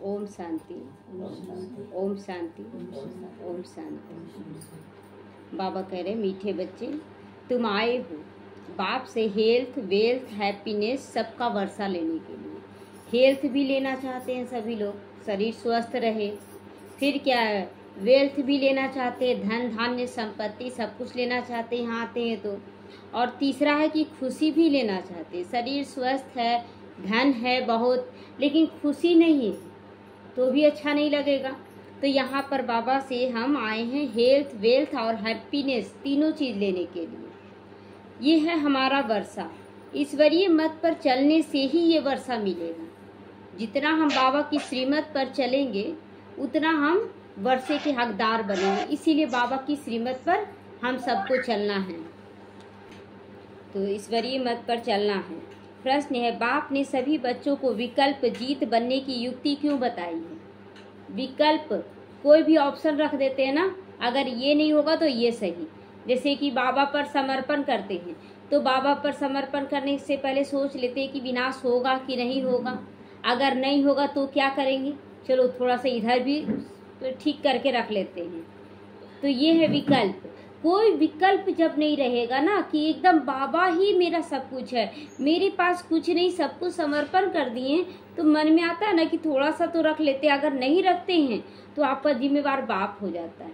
ओम शांति, ओम शांति, ओम शांति। बाबा कह रहे मीठे बच्चे, तुम आए हो बाप से हेल्थ, वेल्थ, हैप्पीनेस सबका वर्षा लेने के लिए। हेल्थ भी लेना चाहते हैं सभी लोग, शरीर स्वस्थ रहे। फिर क्या है, वेल्थ भी लेना चाहते हैं, धन धान्य संपत्ति सब कुछ लेना चाहते हैं यहाँ आते हैं तो। और तीसरा है कि खुशी भी लेना चाहते हैं। शरीर स्वस्थ है, धन है बहुत, लेकिन खुशी नहीं है तो भी अच्छा नहीं लगेगा। तो यहाँ पर बाबा से हम आए हैं हेल्थ, वेल्थ और हैप्पीनेस तीनों चीज़ लेने के लिए। ये है हमारा वर्षा। ईश्वरीय मत पर चलने से ही ये वर्षा मिलेगा। जितना हम बाबा की श्रीमत पर चलेंगे उतना हम वर्षे के हकदार बनेंगे। इसीलिए बाबा की श्रीमत पर हम सबको चलना है, तो ईश्वरीय मत पर चलना है। प्रश्न है, बाप ने सभी बच्चों को विकल्प जीत बनने की युक्ति क्यों बताई है? विकल्प कोई भी ऑप्शन रख देते हैं ना, अगर ये नहीं होगा तो ये सही। जैसे कि बाबा पर समर्पण करते हैं तो बाबा पर समर्पण करने से पहले सोच लेते हैं कि विनाश होगा कि नहीं होगा। अगर नहीं होगा तो क्या करेंगे, चलो थोड़ा सा इधर भी ठीक करके रख लेते हैं। तो ये है विकल्प। कोई विकल्प जब नहीं रहेगा ना कि एकदम बाबा ही मेरा सब कुछ है, मेरे पास कुछ नहीं, सब कुछ समर्पण कर दिए, तो मन में आता है ना कि थोड़ा सा तो रख लेते हैं। अगर नहीं रखते हैं तो आपका जिम्मेवार बाप हो जाता है।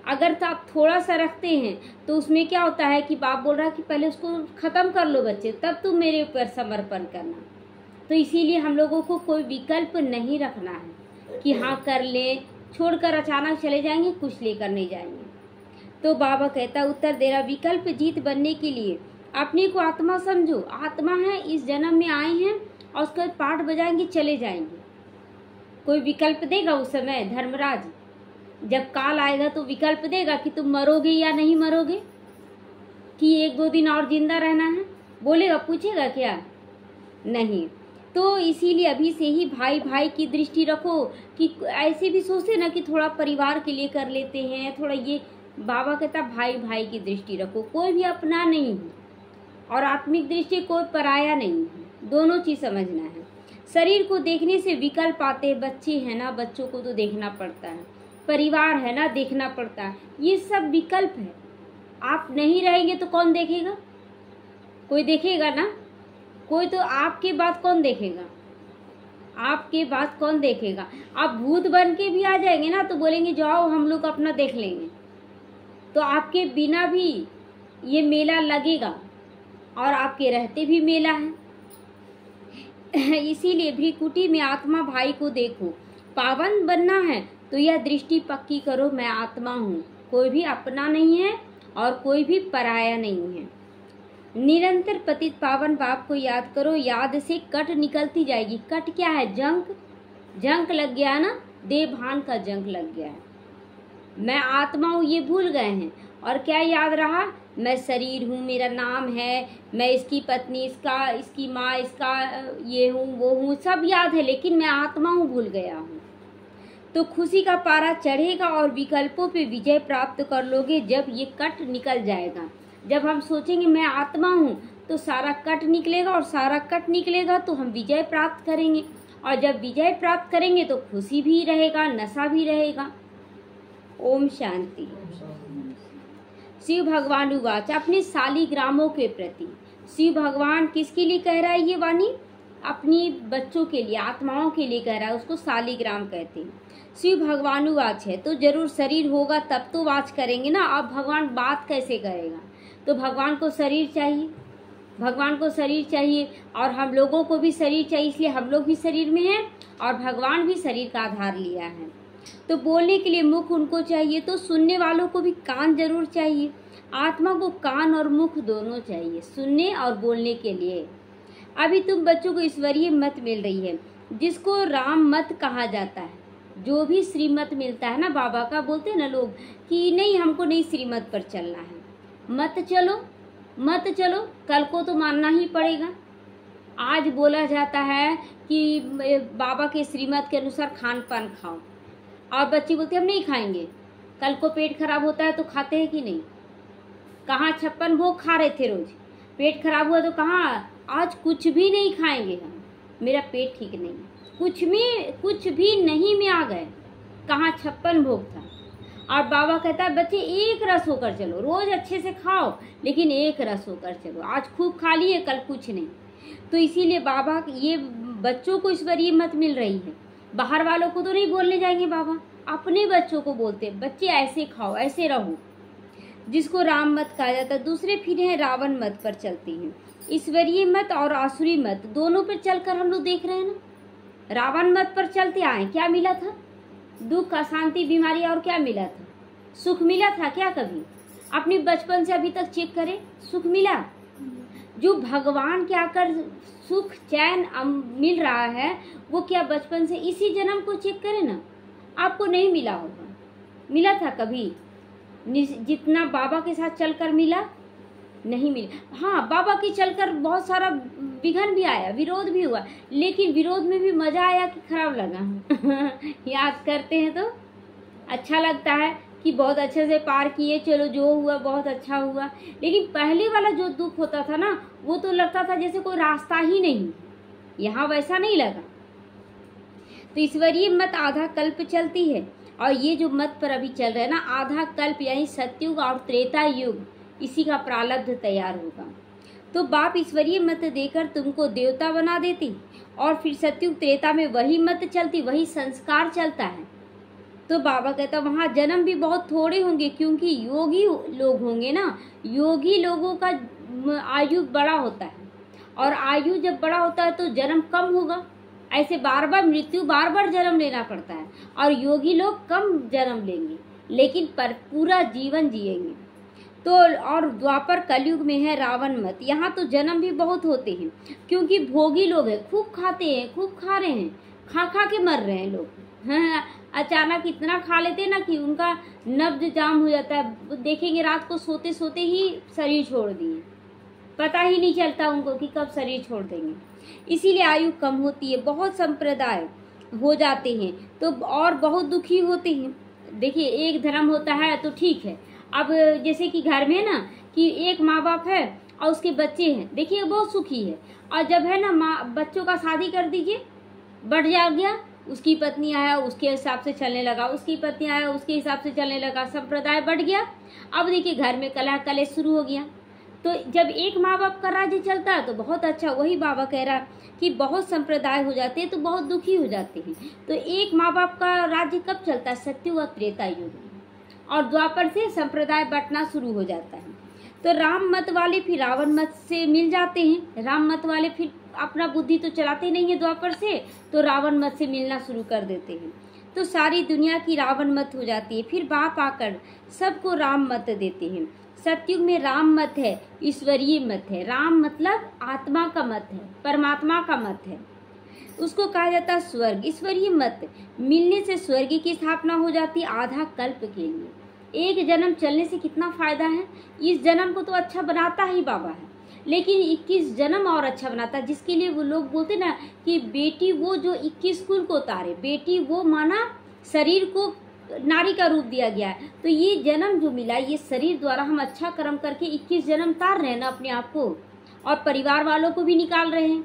अगर तो आप थोड़ा सा रखते हैं तो उसमें क्या होता है कि बाप बोल रहा है कि पहले उसको खत्म कर लो बच्चे, तब तुम मेरे ऊपर समर्पण करना। तो इसीलिए हम लोगों को कोई विकल्प नहीं रखना है कि हाँ कर लें, छोड़कर अचानक चले जाएंगे, कुछ लेकर नहीं जाएंगे। तो बाबा कहता उत्तर दे रहा, विकल्प जीत बनने के लिए अपने को आत्मा समझो। आत्मा है, इस जन्म में आए हैं और उसका पाठ बजाएंगे चले जाएंगे। कोई विकल्प देगा उस समय? धर्मराज जब काल आएगा तो विकल्प देगा कि तुम मरोगे या नहीं मरोगे, कि 1-2 दिन और जिंदा रहना है, बोलेगा? पूछेगा क्या? नहीं। तो इसीलिए अभी से ही भाई भाई की दृष्टि रखो। कि ऐसे भी सोचते ना कि थोड़ा परिवार के लिए कर लेते हैं, थोड़ा ये। बाबा कहता भाई भाई की दृष्टि रखो। कोई भी अपना नहीं है और आत्मिक दृष्टि कोई पराया नहीं है, दोनों चीज समझना है। शरीर को देखने से विकल्प आते हैं। बच्चे हैं ना, बच्चों को तो देखना पड़ता है, परिवार है ना, देखना पड़ता है, ये सब विकल्प है। आप नहीं रहेंगे तो कौन देखेगा? कोई देखेगा ना, कोई। तो आपके बाद कौन देखेगा? आपके बाद कौन देखेगा? आप भूत बन के भी आ जाएंगे ना तो बोलेंगे जाओ हम लोग अपना देख लेंगे, तो आपके बिना भी ये मेला लगेगा और आपके रहते भी मेला है। इसीलिए भ्रिकुटी में आत्मा भाई को देखो। पावन बनना है तो यह दृष्टि पक्की करो, मैं आत्मा हूँ, कोई भी अपना नहीं है और कोई भी पराया नहीं है। निरंतर पतित पावन बाप को याद करो, याद से कट निकलती जाएगी। कट क्या है? जंक। जंक लग गया ना, देवभान का जंक लग गया है। मैं आत्मा हूँ ये भूल गए हैं, और क्या याद रहा? मैं शरीर हूँ, मेरा नाम है, मैं इसकी पत्नी, इसका, इसकी माँ, इसका ये हूँ वो हूँ, सब याद है, लेकिन मैं आत्मा हूँ भूल गया हूँ। तो खुशी का पारा चढ़ेगा और विकल्पों पे विजय प्राप्त कर लोगे जब ये कट निकल जाएगा। जब हम सोचेंगे मैं आत्मा हूँ तो सारा कट निकलेगा, और सारा कट निकलेगा तो हम विजय प्राप्त करेंगे, और जब विजय प्राप्त करेंगे तो खुशी भी रहेगा, नशा भी रहेगा। ओम शांति। शिव भगवान उवाच, अपने शालिग्रामों के प्रति शिव भगवान किसके लिए कह रहा है ये वाणी? अपनी बच्चों के लिए, आत्माओं के लिए कह रहा है, उसको शालिग्राम कहते हैं। शिव भगवान उवाच है तो जरूर शरीर होगा तब तो वाच करेंगे ना। अब भगवान बात कैसे करेगा? तो भगवान को शरीर चाहिए, भगवान को शरीर चाहिए, और हम लोगों को भी शरीर चाहिए, इसलिए हम लोग भी शरीर में हैं और भगवान भी शरीर का आधार लिया है। तो बोलने के लिए मुख उनको चाहिए, तो सुनने वालों को भी कान जरूर चाहिए। आत्मा को कान और मुख दोनों चाहिए, सुनने और बोलने के लिए। अभी तुम बच्चों को ईश्वरीय मत मिल रही है, जिसको राम मत कहा जाता है। जो भी श्रीमत मिलता है ना बाबा का, बोलते हैं ना लोग कि नहीं हमको नहीं श्रीमत पर चलना है, मत चलो मत चलो, कल को तो मानना ही पड़ेगा। आज बोला जाता है कि बाबा के श्रीमत के अनुसार खान पान खाओ, और बच्चे बोलते हम नहीं खाएंगे। कल को पेट खराब होता है तो खाते हैं कि नहीं? कहाँ 56 भोग खा रहे थे रोज, पेट खराब हुआ तो कहाँ आज कुछ भी नहीं खाएंगे हम, मेरा पेट ठीक नहीं। कुछ भी नहीं में आ गए, कहाँ 56 भोग था। और बाबा कहता है बच्चे एक रस होकर चलो, रोज अच्छे से खाओ लेकिन एक रस होकर चलो। आज खूब खा लिए, कल कुछ नहीं। तो इसीलिए बाबा ये बच्चों को ईश्वरीय मत मिल रही है, बाहर वालों को तो नहीं बोलने जाएंगे बाबा, अपने बच्चों को बोलते हैं बच्चे ऐसे खाओ, ऐसे रहो, जिसको राम मत कहा जाता है। दूसरे फिर है रावण मत पर चलती हैं। ईश्वरीय मत और आसुरी मत दोनों पर चलकर हम लोग देख रहे हैं ना। रावण मत पर चलते आए, क्या मिला था? दुख, अशांति, बीमारी, और क्या मिला था? सुख मिला था क्या कभी? अपने बचपन से अभी तक चेक करें, सुख मिला? जो भगवान के आकर सुख चैन मिल रहा है, वो क्या बचपन से? इसी जन्म को चेक करें ना, आपको नहीं मिला होगा। मिला था कभी? जितना बाबा के साथ चलकर मिला, नहीं मिला। हाँ, बाबा की चलकर बहुत सारा विघन भी आया, विरोध भी हुआ, लेकिन विरोध में भी मजा आया कि खराब लगा? याद करते हैं तो अच्छा लगता है कि बहुत अच्छे से पार किए, चलो जो हुआ बहुत अच्छा हुआ। लेकिन पहले वाला जो दुख होता था ना, वो तो लगता था जैसे कोई रास्ता ही नहीं। यहाँ वैसा नहीं लगा। तो ईश्वरीय मत आधा कल्प चलती है, और ये जो मत पर अभी चल रहा है ना, आधा कल्प यानी सतयुग और त्रेता युग, इसी का प्रारब्ध तैयार होगा। तो बाप ईश्वरीय मत देकर तुमको देवता बना देती, और फिर सतयुग त्रेता में वही मत चलती, वही संस्कार चलता है। तो बाबा कहता वहाँ जन्म भी बहुत थोड़े होंगे, क्योंकि योगी लोग होंगे ना। योगी लोगों का आयु बड़ा होता है, और आयु जब बड़ा होता है तो जन्म कम होगा। ऐसे बार बार मृत्यु, बार बार जन्म लेना पड़ता है, और योगी लोग कम जन्म लेंगे लेकिन पर पूरा जीवन जिएंगे। तो और द्वापर कलयुग में है रावण मत। यहाँ तो जन्म भी बहुत होते हैं, क्योंकि भोगी लोग हैं, खूब खाते हैं, खूब खा रहे हैं, खा खा के मर रहे हैं लोग। हाँ, अचानक इतना खा लेते हैं ना कि उनका नब्ज जाम हो जाता है। देखेंगे रात को सोते सोते ही शरीर छोड़ दिए, पता ही नहीं चलता उनको कि कब शरीर छोड़ देंगे। इसीलिए आयु कम होती है, बहुत संप्रदाय हो जाते हैं तो और बहुत दुखी होते हैं। देखिए, एक धर्म होता है तो ठीक है। अब जैसे कि घर में ना कि एक माँ बाप है और उसके बच्चे हैं, देखिए बहुत सुखी है। और जब है ना माँ बच्चों का शादी कर दीजिए, बढ़ जा गया, उसकी पत्नी आया उसके हिसाब से चलने लगा, उसकी पत्नी आया उसके हिसाब से चलने लगा, संप्रदाय बढ़ गया। अब देखिए घर में कलह कलेश शुरू हो गया। तो जब एक माँ बाप का राज्य चलता है तो बहुत अच्छा। वही बाबा कह रहा है कि बहुत संप्रदाय हो जाते हैं तो बहुत दुखी हो जाते हैं। तो एक माँ बाप का राज्य कब चलता है? सत्युग और त्रेता युग, और द्वापर से संप्रदाय बंटना शुरू हो जाता है। तो राम मत वाले फिर रावण मत से मिल जाते हैं। राम मत वाले फिर अपना बुद्धि तो चलाते नहीं है द्वापर से, तो रावण मत से मिलना शुरू कर देते हैं। तो सारी दुनिया की रावण मत हो जाती है। फिर बाप आकर सबको राम मत देते हैं। सतयुग में राम मत है, ईश्वरीय मत है। राम मतलब आत्मा का मत है, परमात्मा का मत है, उसको कहा जाता है स्वर्ग। ईश्वरीय मत मिलने से स्वर्ग की स्थापना हो जाती है आधा कल्प के लिए। एक जन्म चलने से कितना फायदा है। इस जन्म को तो अच्छा बनाता ही बाबा है, लेकिन 21 जन्म और अच्छा बनाता है, जिसके लिए वो लोग बोलते ना कि बेटी वो जो 21 कुल को उतारे। बेटी वो माना शरीर को नारी का रूप दिया गया है। तो ये जन्म जो मिला, ये शरीर द्वारा हम अच्छा कर्म करके 21 जन्म तार रहे हैं ना अपने आप को, और परिवार वालों को भी निकाल रहे हैं।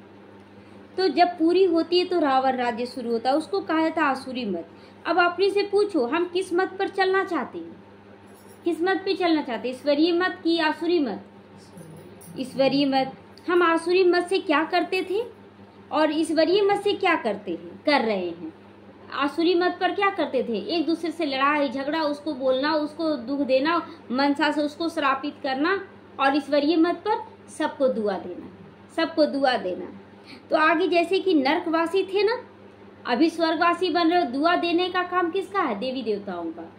तो जब पूरी होती है तो रावण राज्य शुरू होता है, उसको कहा जाता है आसुरी मत। अब अपने से पूछो, हम किस मत पर चलना चाहते हैं? किस मत पे चलना चाहते हैं, ईश्वरीय मत की आसुरी मत? ईश्वरीय मत। हम आसुरी मत से क्या करते थे और ईश्वरीय मत से क्या करते हैं, कर रहे हैं? आसुरी मत पर क्या करते थे? एक दूसरे से लड़ाई झगड़ा, उसको बोलना, उसको दुख देना, मनसा से उसको श्रापित करना। और ईश्वरीय मत पर सबको दुआ देना, सबको दुआ देना। तो आगे जैसे कि नरकवासी थे ना, अभी स्वर्गवासी बन रहे हो। दुआ देने का काम किसका है? देवी देवताओं का।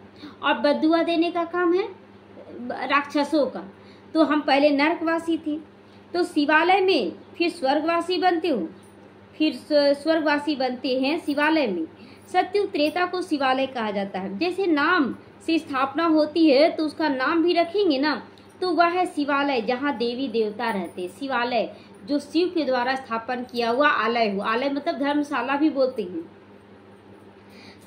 और बददुआ देने का काम है राक्षसों का। तो हम पहले नरकवासी थे, तो शिवालय में फिर स्वर्गवासी बनते हो, फिर स्वर्गवासी बनते हैं शिवालय में। सतयुग त्रेता को शिवालय कहा जाता है। जैसे नाम से स्थापना होती है तो उसका नाम भी रखेंगे ना, तो वह है शिवालय, जहाँ देवी देवता रहते हैं। शिवालय जो शिव के द्वारा स्थापन किया हुआ आलय हो। आलय मतलब धर्मशाला भी बोलते हैं।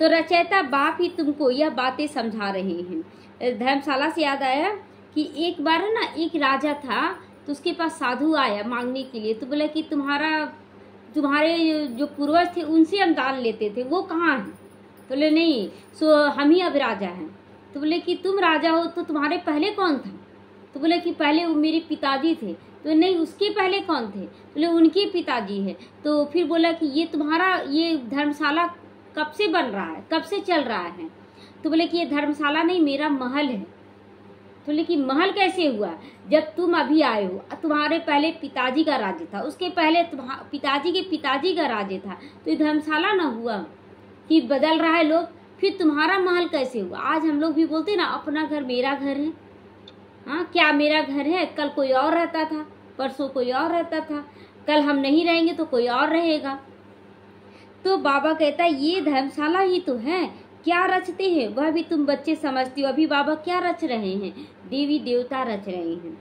तो रचयिता बाप ही तुमको यह बातें समझा रहे हैं। धर्मशाला से याद आया कि एक बार ना एक राजा था, तो उसके पास साधु आया मांगने के लिए। तो बोला कि तुम्हारा तुम्हारे जो पूर्वज थे उनसे हम दान लेते थे, वो कहाँ हैं? तो बोले नहीं, सो हम ही अब राजा हैं। तो बोले कि तुम राजा हो तो तुम्हारे पहले कौन था? तो बोले कि पहले वो मेरे पिताजी थे। तो नहीं, उसके पहले कौन थे? बोले उनके पिताजी है। तो फिर बोला कि ये तुम्हारा ये धर्मशाला कब से बन रहा है, कब से चल रहा है? तो बोले कि ये धर्मशाला नहीं, मेरा महल है। तो बोले कि महल कैसे हुआ? जब तुम अभी आए हो, तुम्हारे पहले पिताजी का राज्य था, उसके पहले पिताजी के पिताजी का राज्य था, तो ये धर्मशाला ना हुआ कि बदल रहा है लोग। फिर तुम्हारा महल कैसे हुआ? आज हम लोग भी बोलते ना, अपना घर मेरा घर है। हाँ, क्या मेरा घर है? कल कोई और रहता था, परसों कोई और रहता था, कल हम नहीं रहेंगे तो कोई और रहेगा। तो बाबा कहता है ये धर्मशाला ही तो है, क्या रचते हैं वह भी तुम बच्चे समझती हो। अभी बाबा क्या रच रहे हैं? देवी देवता रच रहे हैं।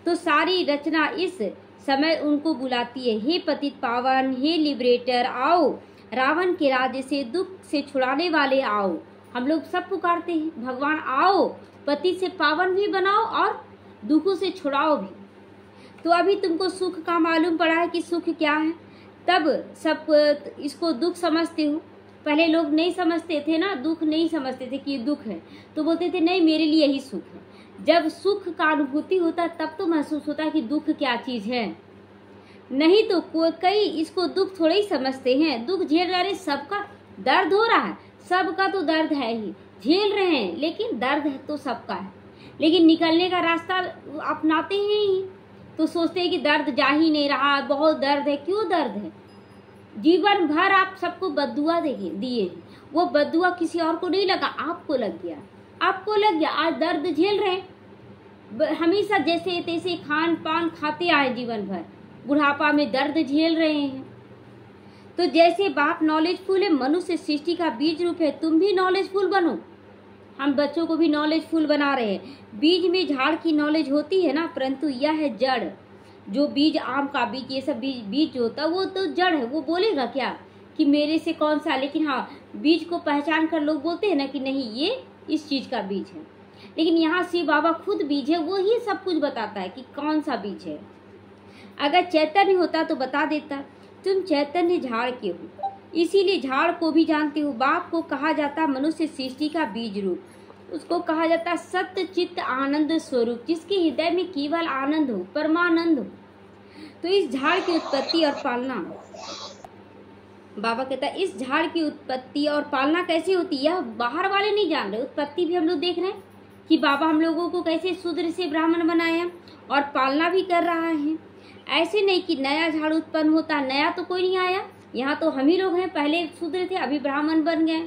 तो सारी रचना इस समय उनको बुलाती है, हे पतित पावन, हे लिबरेटर, आओ रावण के राज्य से दुख से छुड़ाने वाले आओ। हम लोग सब पुकारते हैं, भगवान आओ, पति से पावन भी बनाओ और दुखों से छुड़ाओ भी। तो अभी तुमको सुख का मालूम पड़ा है कि सुख क्या है, तब सब इसको दुख समझते हो। पहले लोग नहीं समझते थे ना, दुख नहीं समझते थे कि दुख है, तो बोलते थे नहीं मेरे लिए यही सुख है। जब सुख का अनुभूति होता तब तो महसूस होता है कि दुख क्या चीज है। नहीं तो कई इसको दुख थोड़े ही समझते हैं। दुख झेल रहे, सबका दर्द हो रहा है, सबका तो दर्द है ही, झेल रहे हैं, लेकिन दर्द है तो सबका है। लेकिन निकलने का रास्ता अपनाते हैं ही, तो सोचते हैं कि दर्द जा ही नहीं रहा, बहुत दर्द है। क्यों दर्द है? जीवन भर आप सबको बद्दुआ दिए, वो बद्दुआ किसी और को नहीं लगा, आपको लग गया, आपको लग गया। आज दर्द झेल रहे हैं, हमेशा जैसे तैसे खान पान खाते आए जीवन भर, बुढ़ापा में दर्द झेल रहे हैं। तो जैसे बाप नॉलेजफुल है, मनुष्य सृष्टि का बीज रूप है, तुम भी नॉलेजफुल बनो। हम बच्चों को भी नॉलेजफुल बना रहे हैं। बीज में झाड़ की नॉलेज होती है ना, परंतु यह है जड़। जो बीज, आम का बीज, ये सब बीज जो होता है वो तो जड़ है। वो बोलेगा क्या कि मेरे से कौन सा? लेकिन हाँ, बीज को पहचान कर लोग बोलते हैं ना कि नहीं ये इस चीज का बीज है। लेकिन यहाँ शिव बाबा खुद बीज है, वो ही सब कुछ बताता है कि कौन सा बीज है। अगर चैतन्य होता तो बता देता, तुम चैतन्य झाड़ के हो, इसीलिए झाड़ को भी जानते हो। बाप को कहा जाता मनुष्य सृष्टि का बीज रूप, उसको कहा जाता सत्य चित्त आनंद स्वरूप, जिसके हृदय में केवल आनंद हो, परमानंद हो। तो इस झाड़ की उत्पत्ति और पालना, बाबा कहता है इस झाड़ की उत्पत्ति और पालना कैसे होती है, यह बाहर वाले नहीं जान रहे। उत्पत्ति भी हम लोग देख रहे हैं कि बाबा हम लोगों को कैसे शूद्र से ब्राह्मण बनाया, और पालना भी कर रहा है। ऐसे नहीं कि नया झाड़ उत्पन्न होता, नया तो कोई नहीं आया, यहाँ तो हम ही लोग हैं, पहले शूद्र थे अभी ब्राह्मण बन गए।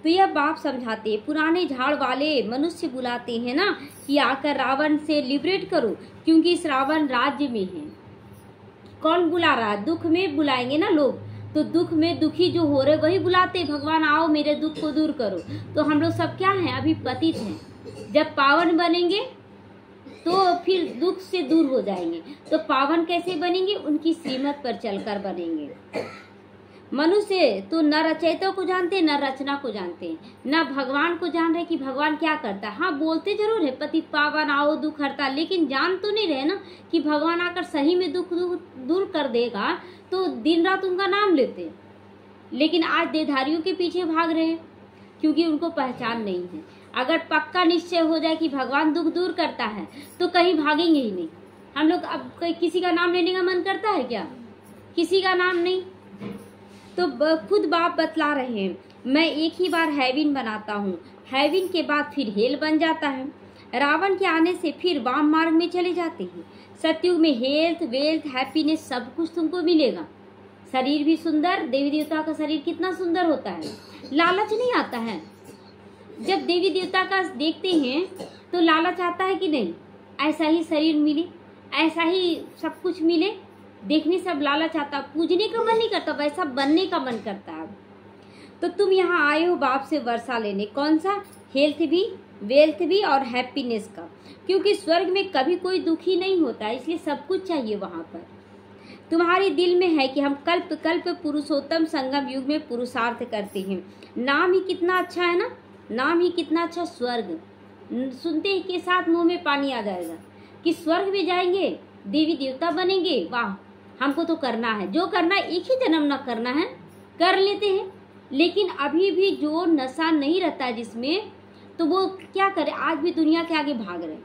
तो यह बाप समझाते, पुराने झाड़ वाले मनुष्य बुलाते हैं ना कि आकर रावण से लिबरेट करो, क्योंकि इस रावण राज्य में है। कौन बुला रहा है? दुख में बुलाएंगे ना लोग, तो दुख में दुखी जो हो रहे वही बुलाते, भगवान आओ मेरे दुख को दूर करो। तो हम लोग सब क्या हैं? अभी पतित हैं। जब पावन बनेंगे तो फिर दुख से दूर हो जाएंगे। तो पावन कैसे बनेंगे? उनकी श्रीमत पर चलकर बनेंगे। मनुष्य तो न रचयिता को जानते, न रचना को जानते, न भगवान को जान रहे कि भगवान क्या करता है। हाँ, बोलते जरूर है पतित पावन आओ दुख हरता, लेकिन जान तो नहीं रहे ना कि भगवान आकर सही में दुख दूर कर देगा। तो दिन रात उनका नाम लेते, लेकिन आज देहधारियों के पीछे भाग रहे हैं क्योंकि उनको पहचान नहीं है। अगर पक्का निश्चय हो जाए कि भगवान दुख दूर करता है तो कहीं भागेंगे ही नहीं। हम लोग अब किसी का नाम लेने का मन करता है क्या? किसी का नाम नहीं। तो खुद बाप बतला रहे हैं, मैं एक ही बार हेवन बनाता हूँ, हेवन के बाद फिर हेल बन जाता है। रावण के आने से फिर वाम मार्ग में चले जाते हैं। सतयुग में हेल्थ वेल्थ हैप्पीनेस सब कुछ तुमको मिलेगा। शरीर भी सुंदर, देवी देवता का शरीर कितना सुंदर होता है, लालच नहीं आता है। जब देवी देवता का देखते हैं तो लालच आता है कि नहीं, ऐसा ही शरीर मिले, ऐसा ही सब कुछ मिले, देखने सब लालच आता, पूजने का मन नहीं करता, वैसा बनने का मन करता है। तो तुम यहाँ आए हो बाप से वर्षा लेने, कौन सा? हेल्थ भी, वेल्थ भी और हैप्पीनेस का, क्योंकि स्वर्ग में कभी कोई दुखी नहीं होता, इसलिए सब कुछ चाहिए वहाँ पर। तुम्हारे दिल में है कि हम कल्प कल्प पुरुषोत्तम संगम युग में पुरुषार्थ करते हैं। नाम ही कितना अच्छा है ना, नाम ही कितना अच्छा। स्वर्ग सुनते ही के साथ मुंह में पानी आ जाएगा कि स्वर्ग में जाएंगे, देवी देवता बनेंगे, वाह हमको तो करना है, जो करना है, एक ही जन्म ना करना है कर लेते हैं। लेकिन अभी भी जो नशा नहीं रहता है जिसमें, तो वो क्या करे, आज भी दुनिया के आगे भाग रहे,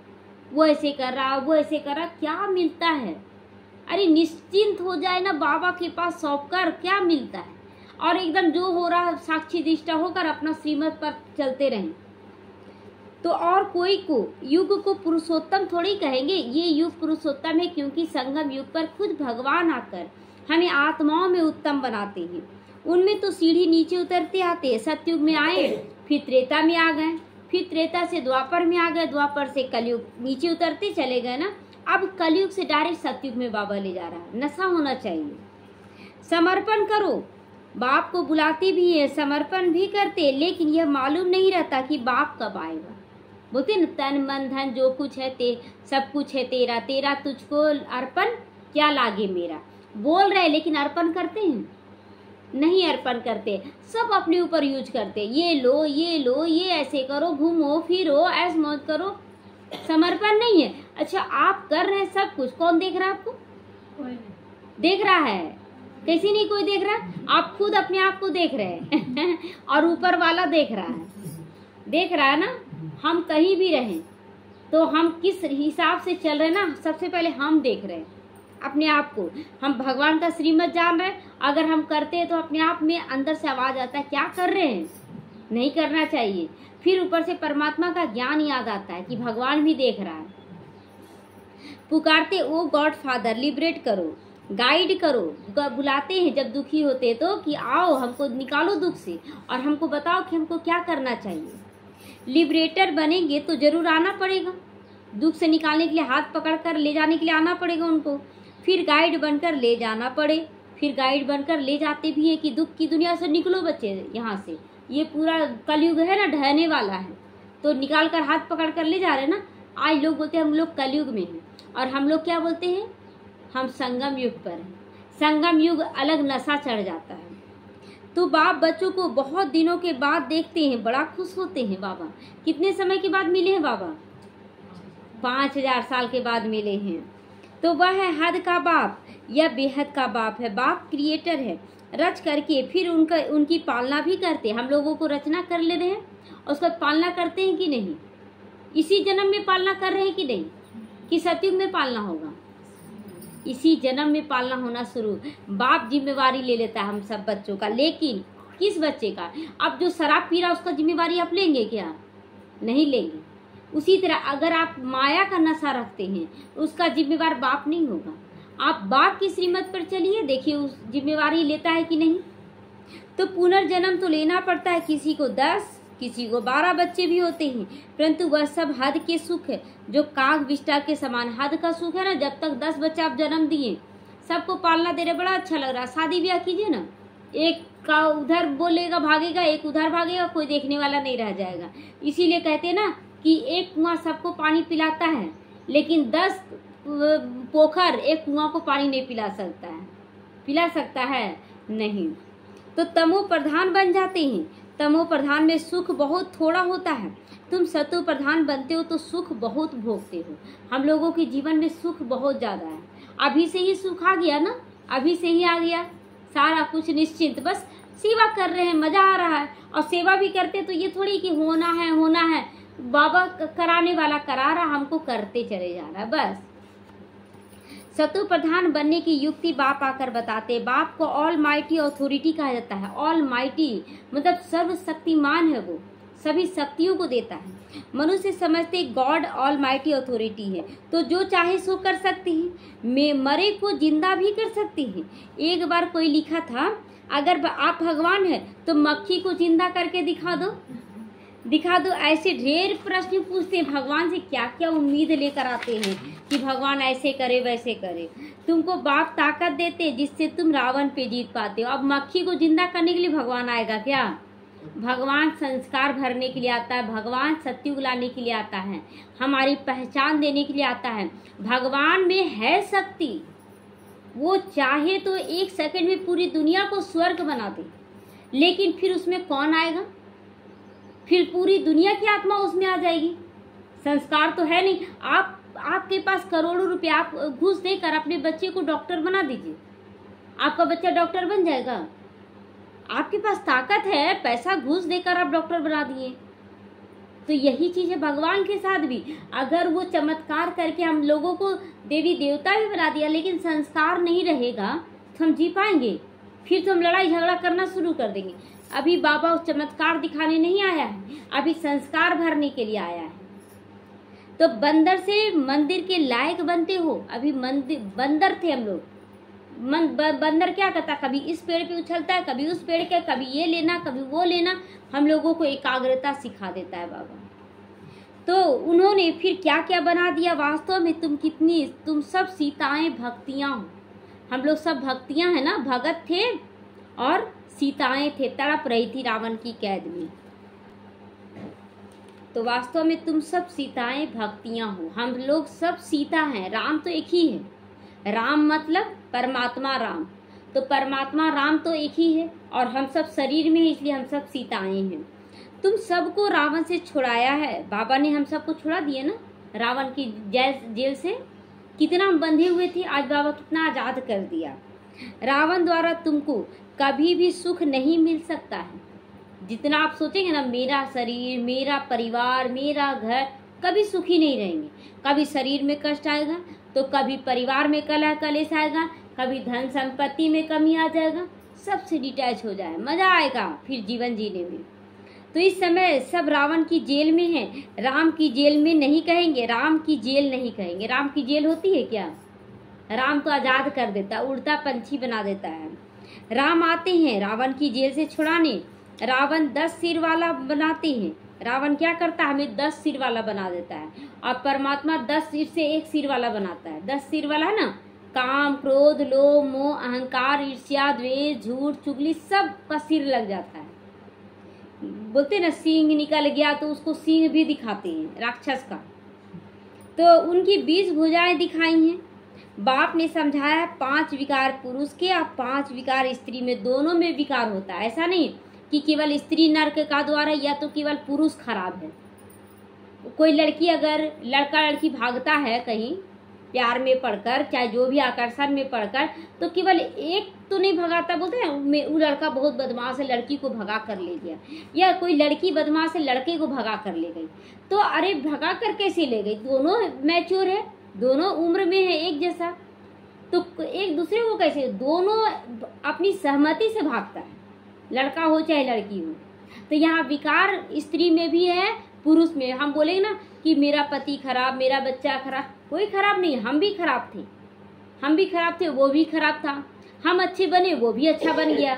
वो ऐसे कर रहा, वो ऐसे कर रहा, क्या मिलता है? अरे निश्चिंत हो जाए ना, बाबा के पास सौंप कर, क्या मिलता है? और एकदम जो हो रहा साक्षी दिष्टा होकर अपना श्रीमत पर चलते रहें। तो और कोई को युग को पुरुषोत्तम थोड़ी कहेंगे, ये युग पुरुषोत्तम है क्योंकि संगम युग पर खुद भगवान आकर हमें आत्माओं में उत्तम बनाते हैं। उनमें तो सीढ़ी नीचे उतरते आते हैं, सतयुग में आए, फिर त्रेता में आ गए, फिर त्रेता से द्वापर में आ गए, द्वापर से कलयुग, नीचे उतरते चले गए ना। अब कलयुग से डायरेक्ट सतयुग में बाबा ले जा रहा है। नशा होना चाहिए। समर्पण करो, बाप को बुलाते भी है, समर्पण भी करते, लेकिन यह मालूम नहीं रहता कि बाप कब आएगा। बोलते न, तन मन धन जो कुछ है सब कुछ है तेरा, तेरा तुझको अर्पण क्या लागे मेरा। बोल रहे लेकिन अर्पण करते हैं नहीं, अर्पण करते, सब अपने ऊपर यूज करते, ये लो ये लो, ये ऐसे करो, घूमो फिरो, ऐस मौज करो, समर्पण नहीं है। अच्छा आप कर रहे हैं सब कुछ, कौन देख रहा है आपको? देख रहा है? कैसे नहीं कोई देख रहा, आप खुद अपने आप को देख रहे हैं और ऊपर वाला देख रहा है, देख रहा है ना। हम कहीं भी रहें तो हम किस हिसाब से चल रहे हैं ना, सबसे पहले हम देख रहे हैं अपने आप को। हम भगवान का श्रीमत जान रहे हैं, अगर हम करते हैं तो अपने आप में अंदर से आवाज आता है क्या कर रहे हैं, नहीं करना चाहिए। फिर ऊपर से परमात्मा का ज्ञान याद आता है कि भगवान भी देख रहा है। पुकारते ओ गॉड फादर लिबरेट करो, गाइड करो, बुलाते हैं जब दुखी होते तो कि आओ हमको निकालो दुख से और हमको बताओ कि हमको क्या करना चाहिए। लिबरेटर बनेंगे तो जरूर आना पड़ेगा, दुख से निकालने के लिए हाथ पकड़कर ले जाने के लिए आना पड़ेगा उनको, फिर गाइड बनकर ले जाना पड़े, फिर गाइड बनकर ले जाते भी हैं कि दुख की दुनिया से निकलो बच्चे यहाँ से, ये पूरा कलयुग है ना, ढहने वाला है, तो निकाल कर हाथ पकड़ कर ले जा रहे हैं ना। आज लोग बोलते हैं हम लोग कलयुग में हैं, और हम लोग क्या बोलते हैं, हम संगम युग पर हैं। संगम युग अलग नशा चढ़ जाता है। तो बाप बच्चों को बहुत दिनों के बाद देखते हैं, बड़ा खुश होते हैं। बाबा कितने समय के बाद मिले हैं? बाबा 5000 साल के बाद मिले हैं। तो वह है हद का बाप, यह बेहद का बाप है। बाप क्रिएटर है, रच करके फिर उनकी पालना भी करते हैं। हम लोगों को रचना कर ले रहे हैं और उसका पालना करते हैं कि नहीं? इसी जन्म में पालना कर रहे हैं कि नहीं, कि सतयुग में पालना होगा? इसी जन्म में पालना होना शुरू। बाप जिम्मेवारी ले लेता है हम सब बच्चों का, लेकिन किस बच्चे का? अब जो शराब पी रहा उसका जिम्मेवारी आप लेंगे क्या? नहीं लेंगे। उसी तरह अगर आप माया का नशा रखते हैं उसका जिम्मेवार बाप नहीं होगा। आप बाप की श्रीमत पर चलिए, देखिए उस जिम्मेवारी लेता है कि नहीं। तो पुनर्जन्म तो लेना पड़ता है, किसी को 10 किसी को 12 बच्चे भी होते हैं, परंतु वह सब हद के सुख है, जो काग विष्टा के समान हद का सुख है ना। जब तक 10 बच्चे आप जन्म दिए, सबको पालना दे रहे, बड़ा अच्छा लग रहा है। शादी ब्याह कीजिए ना, एक का उधर बोलेगा भागेगा, एक उधर भागेगा, कोई देखने वाला नहीं रह जाएगा। इसीलिए कहते हैं ना कि एक कुआं सबको पानी पिलाता है, लेकिन 10 पोखर एक कुआं को पानी नहीं पिला सकता है। पिला सकता है? नहीं। तो तमो प्रधान बन जाते हैं। तमो प्रधान में सुख बहुत थोड़ा होता है, तुम सतो प्रधान बनते हो तो सुख बहुत भोगते हो। हम लोगों के जीवन में सुख बहुत ज्यादा है। अभी से ही सुख आ गया ना, अभी से ही आ गया सारा कुछ निश्चिंत, बस सेवा कर रहे हैं, मजा आ रहा है। और सेवा भी करते तो ये थोड़ी कि होना है, बाबा कराने वाला करा रहा, हमको करते चले जा रहा, बस। सतो प्रधान बनने की युक्ति बाप आकर बताते। बाप को ऑल माइटी अथॉरिटी कहा जाता है। ऑल माइटी मतलब सर्वशक्तिमान है, वो सभी शक्तियों को देता है। मनुष्य समझते गॉड ऑल माइटी अथॉरिटी है, तो जो चाहे सो कर सकते हैं, मरे को जिंदा भी कर सकते हैं। एक बार कोई लिखा था, अगर आप भगवान है तो मक्खी को जिंदा करके दिखा दो। ऐसे ढेर प्रश्न पूछते हैं, भगवान से क्या क्या उम्मीद लेकर आते हैं कि भगवान ऐसे करे वैसे करे। तुमको बाप ताकत देते जिससे तुम रावण पे जीत पाते हो। अब मक्खी को जिंदा करने के लिए भगवान आएगा क्या? भगवान संस्कार भरने के लिए आता है, भगवान सत्युग लाने के लिए आता है, हमारी पहचान देने के लिए आता है। भगवान में है शक्ति, वो चाहे तो 1 सेकंड में पूरी दुनिया को स्वर्ग बना दे, लेकिन फिर उसमें कौन आएगा? फिर पूरी दुनिया की आत्मा उसमें आ जाएगी। संस्कार तो है नहीं। आप आपके पास करोड़ों रुपया, आप घूस देकर अपने बच्चे को डॉक्टर बना दीजिए, आपका बच्चा डॉक्टर बन जाएगा। आपके पास ताकत है, पैसा घूस देकर आप डॉक्टर बना दिए। तो यही चीज है भगवान के साथ भी। अगर वो चमत्कार करके हम लोगों को देवी देवता भी बना दिया, लेकिन संस्कार नहीं रहेगा तो हम जी पाएंगे? फिर तो हम लड़ाई झगड़ा करना शुरू कर देंगे। अभी बाबा चमत्कार दिखाने नहीं आया है, अभी संस्कार भरने के लिए आया है। तो बंदर से मंदिर के लायक बनते हो। अभी मंदिर बंदर थे हम लोग। बंदर क्या करता, कभी इस पेड़ पे उछलता है, कभी उस पेड़ के, कभी ये लेना कभी वो लेना। हम लोगों को एकाग्रता सिखा देता है बाबा। तो उन्होंने फिर क्या क्या बना दिया। वास्तव में तुम सब सीताएं भक्तियां हो। हम लोग सब भक्तियां है ना, भगत थे और सीताएं थे, तड़प रही थी रावण की कैद में। तो वास्तव में तुम सब सीताएं भक्तियां हो। हम लोग सब सीता हैं। राम तो एक ही है। राम मतलब परमात्मा राम। तो परमात्मा राम तो एक ही है और हम सब शरीर में, इसलिए हम सब सीताएं हैं। तुम सबको रावण से छुड़ाया है। बाबा ने हम सबको छुड़ा दिया ना रावण की जेल से। कितना हम बंधे हुए थे, आज बाबा कितना आजाद कर दिया। रावण द्वारा तुमको कभी भी सुख नहीं मिल सकता है। जितना आप सोचेंगे ना, मेरा शरीर, मेरा परिवार, मेरा घर, कभी सुखी नहीं रहेंगे। कभी शरीर में कष्ट आएगा, तो कभी परिवार में कलह कलेश आएगा, कभी धन संपत्ति में कमी आ जाएगा, सबसे डिटैच हो जाए, मजा आएगा फिर जीवन जीने में। तो इस समय सब रावण की जेल में है। राम की जेल में नहीं कहेंगे, राम की जेल नहीं कहेंगे। राम की जेल होती है क्या? राम तो आजाद कर देता, उड़ता पंछी बना देता है। राम आते हैं रावण की जेल से छुड़ाने। रावण 10 सिर वाला बनाते हैं। रावण क्या करता है, हमें 10 सिर वाला बना देता है। और परमात्मा 10 सिर से 1 सिर वाला बनाता है। 10 सिर वाला है ना, काम, क्रोध, लोभ, मोह, अहंकार, ईर्ष्या, द्वेष, झूठ, चुगली, सब का सिर लग जाता है। बोलते ना सिंह निकल गया, तो उसको सिंह भी दिखाते हैं राक्षस का। तो उनकी 20 भुजाएं दिखाई हैं। बाप ने समझाया 5 विकार पुरुष के और 5 विकार स्त्री में, दोनों में विकार होता है। ऐसा नहीं कि केवल स्त्री नरक का द्वारा या तो केवल पुरुष खराब है। कोई लड़की, अगर लड़का लड़की भागता है कहीं प्यार में पड़कर, चाहे जो भी आकर्षण में पड़कर, तो केवल एक तो नहीं भगाता। बोलते हैं वो लड़का बहुत बदमाश है, लड़की को भगा कर ले गया, या कोई लड़की बदमाश है, लड़के को भगा कर ले गई। तो अरे भगा कर कैसे ले गई? दोनों मैच्योर है, दोनों उम्र में है एक जैसा, तो एक दूसरे को कैसे? दोनों अपनी सहमति से भागता है, लड़का हो चाहे लड़की हो। तो यहाँ विकार स्त्री में भी है, पुरुष में। हम बोलेंगे ना कि मेरा पति खराब, मेरा बच्चा खराब, कोई खराब नहीं। हम भी खराब थे, हम भी खराब थे, वो भी खराब था। हम अच्छे बने, वो भी अच्छा बन गया।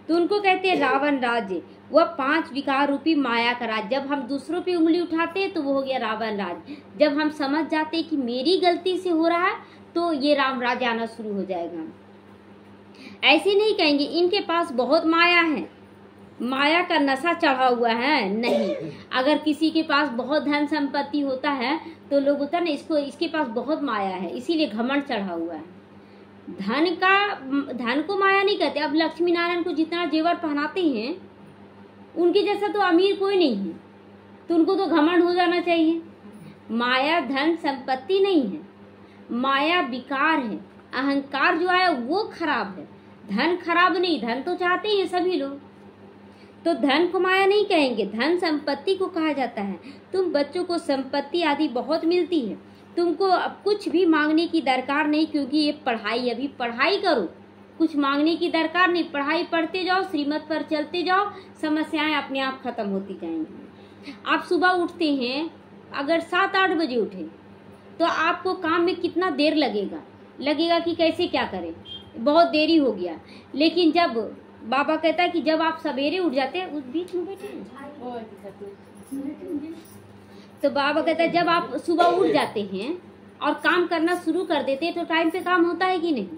तो उनको कहते हैं रावण राज्य। वह 5 विकार रूपी माया का राज। जब हम दूसरों पे उंगली उठाते हैं तो वो हो गया रावण राज। जब हम समझ जाते हैं कि मेरी गलती से हो रहा है, तो ये राम राज आना शुरू हो जाएगा। ऐसे नहीं कहेंगे इनके पास बहुत माया है, माया का नशा चढ़ा हुआ है। नहीं, अगर किसी के पास बहुत धन संपत्ति होता है तो लोग बोलते हैं ना, इसके पास बहुत माया है, इसीलिए घमंड चढ़ा हुआ है। धन को माया नहीं कहते। अब लक्ष्मी नारायण को जितना जेवर पहनाते हैं, उनके जैसा तो अमीर कोई नहीं है, तो उनको तो घमंड हो जाना चाहिए। माया धन संपत्ति नहीं है, माया विकार है। अहंकार जो है वो खराब है, धन खराब नहीं। धन तो चाहते हैं सभी लोग, तो धन को माया नहीं कहेंगे, धन संपत्ति को कहा जाता है। तुम बच्चों को संपत्ति आदि बहुत मिलती है, तुमको अब कुछ भी मांगने की दरकार नहीं, क्योंकि ये पढ़ाई, अभी पढ़ाई करो, कुछ मांगने की दरकार नहीं। पढ़ाई पढ़ते जाओ, श्रीमत पर चलते जाओ, समस्याएं अपने आप खत्म होती जाएंगी। आप सुबह उठते हैं, अगर 7-8 बजे उठे तो आपको काम में कितना देर लगेगा कि कैसे क्या करें, बहुत देरी हो गया। लेकिन जब बाबा कहता है कि जब आप सवेरे उठ जाते हैं, उस बीच में बैठे, तो बाबा कहता है जब आप सुबह उठ जाते हैं और काम करना शुरू कर देते हैं तो टाइम पे काम होता है कि नहीं।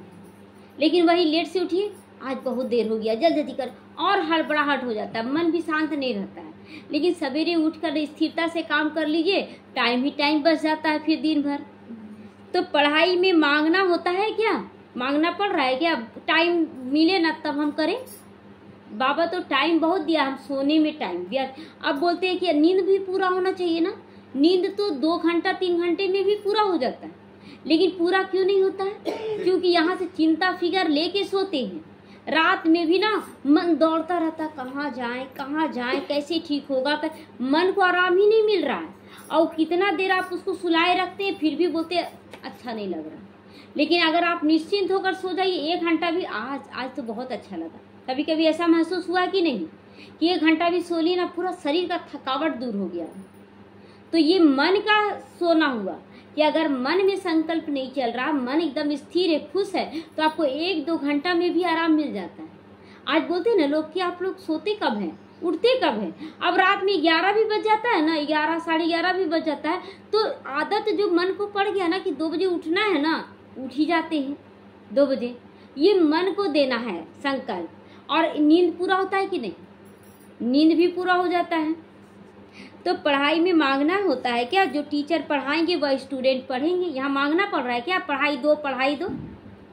लेकिन वही लेट से उठिए, आज बहुत देर हो गया, जल्दी कर, और हड़बड़ाहट हो जाता है, मन भी शांत नहीं रहता है। लेकिन सवेरे उठकर स्थिरता से काम कर लीजिए, टाइम ही टाइम बच जाता है फिर दिन भर। तो पढ़ाई में मांगना होता है क्या, मांगना पड़ रहा है क्या? टाइम मिले ना तब हम करें। बाबा तो टाइम बहुत दिया, हम सोने में टाइम दिया। अब बोलते हैं कि नींद भी पूरा होना चाहिए ना, नींद तो 2 घंटा 3 घंटे में भी पूरा हो जाता है, लेकिन पूरा क्यों नहीं होता है? क्योंकि यहाँ से चिंता फिकर लेके सोते हैं। रात में भी ना मन दौड़ता रहता, कहाँ जाएं, कैसे ठीक होगा, मन को आराम ही नहीं मिल रहा है। और कितना देर आप उसको सुलाए रखते हैं, फिर भी बोलते अच्छा नहीं लग रहा। लेकिन अगर आप निश्चिंत होकर सो जाइए 1 घंटा भी, आज तो बहुत अच्छा लगा। कभी कभी ऐसा महसूस हुआ कि नहीं कि 1 घंटा भी सो ली ना, पूरा शरीर का थकावट दूर हो गया। तो ये मन का सोना हुआ कि अगर मन में संकल्प नहीं चल रहा, मन एकदम स्थिर है, खुश है, तो आपको 1-2 घंटा में भी आराम मिल जाता है। आज बोलते हैं ना लोग कि आप लोग सोते कब हैं, उठते कब हैं? अब रात में 11 भी बज जाता है ना, 11 साढ़े 11 भी बज जाता है, तो आदत जो मन को पड़ गया ना कि 2 बजे उठना है ना, उठ ही जाते हैं 2 बजे। ये मन को देना है संकल्प। और नींद पूरा होता है कि नहीं? नींद भी पूरा हो जाता है। तो पढ़ाई में मांगना होता है क्या? जो टीचर पढ़ाएंगे वह स्टूडेंट पढ़ेंगे। यहाँ मांगना पड़ रहा है क्या? पढ़ाई दो।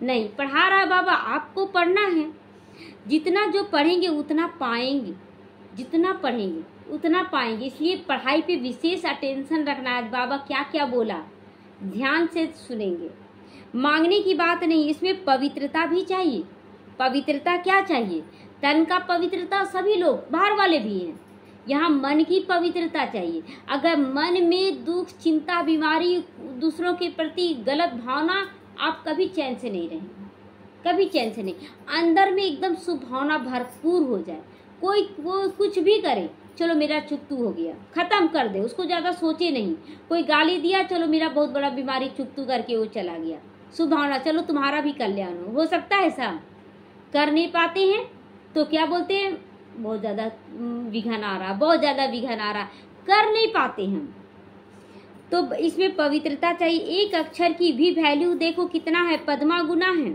नहीं, पढ़ा रहा बाबा, आपको पढ़ना है। जितना जो पढ़ेंगे उतना पाएंगे, जितना पढ़ेंगे उतना पाएंगे। इसलिए पढ़ाई पे विशेष अटेंशन रखना है। बाबा क्या क्या बोला, ध्यान से सुनेंगे। मांगने की बात नहीं, इसमें पवित्रता भी चाहिए। पवित्रता क्या चाहिए? तन का पवित्रता सभी लोग, बाहर वाले भी हैं। यहाँ मन की पवित्रता चाहिए। अगर मन में दुख, चिंता, बीमारी, दूसरों के प्रति गलत भावना, आप कभी चैन से नहीं रहेंगे, कभी चैन से नहीं। अंदर में एकदम शुभ भावना भरपूर हो जाए। कोई वो कुछ भी करे, चलो मेरा चुकतू हो गया, खत्म कर दे, उसको ज्यादा सोचे नहीं। कोई गाली दिया, चलो मेरा बहुत बड़ा बीमारी चुकतू करके वो चला गया। शुभ भावना, चलो तुम्हारा भी कल्याण हो सकता है। ऐसा कर नहीं पाते हैं तो क्या बोलते हैं? बहुत ज्यादा विघन आ रहा, बहुत ज्यादा विघन आ रहा, कर नहीं पाते हम। तो इसमें पवित्रता चाहिए। एक अक्षर की भी वैल्यू देखो कितना है, पद्मा गुना है।